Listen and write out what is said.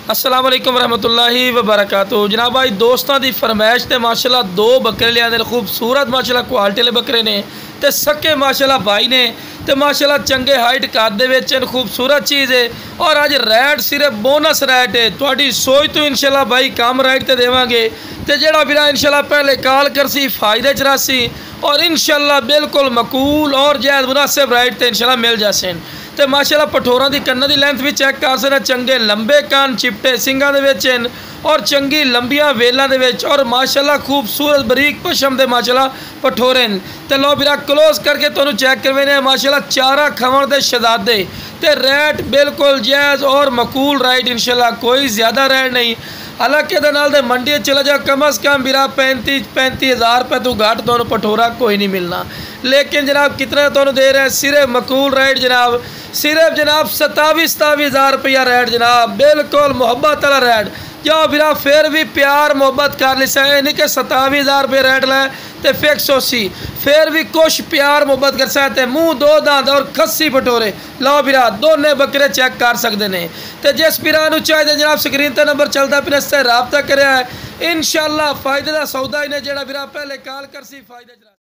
अस्सलाम वालेकुम रहमतुल्लाहि व बरकातुहू। जनाब भाई दोस्तों की फरमाइश से माशाल्लाह दो बकरे लिया खूबसूरत माशाल्लाह क्वालिटी वाले बकरे ने ते सके माशाल्लाह भाई ने ते माशाल्लाह चंगे हाइट कद दे खूबसूरत चीज़ है। और अज रैट सिर्फ बोनस रैट है, थोड़ी सोच तो इंशाल्लाह भाई कम रैट तो देवांगे तो जोड़ा भी इंशाल्लाह पहले कॉल करसी फायदे च रसी और इंशाल्लाह बिल्कुल मकूल और जायज़ मुनासिब रैट तो इंशाल्लाह मिल जासे। तो माशाल्लाह पठोरा की कन्ना की लेंथ भी चेक कर सकते, चंगे लंबे कान चिपटे सिंगा दे और चंगी लंबिया वेलों के और माशाल्लाह खूबसूरत बरीक पशम के माशाल्लाह पठोरे न। तो लो बिरा क्लोज करके तुहानू चेक करवाने माशाल्लाह चारा खवन के शहजादे ते रेट बिल्कुल जायज़ और मकूल राइट इंशाल्लाह कोई ज़्यादा रेट नहीं। हालांकि दे मंडी चला जाओ कम अज़ कम बिरा 35-35 हज़ार रुपये तो घट तो पठोरा कोई नहीं मिलना। लेकिन जनाब कितना तो दे रहे हैं सिर्फ मकूल रेट जनाब, सिर्फ जनाब 27-27 हज़ार रुपया रेट जनाब, बिल्कुल मुहब्बत वाला रेट। जो बिरा फिर भी प्यार मुहब्बत कर लिसा है नहीं कि 27 हज़ार रुपये रेट लै तो फिक्स हो सी, फिर भी कुछ प्यार मुहब्बत कर सकते मुँह दो दांत और खस्सी पटोरे लो बिरा दोने बकरे चेक कर सकते हैं। तो जिस बिरा चाहिए जनाब स्क्रीन पर नंबर चलता फिर इससे रबता कर इंशाल्लाह फायदे का सौदा ही ने जो बिरा पहले कॉल कर सी फायदे।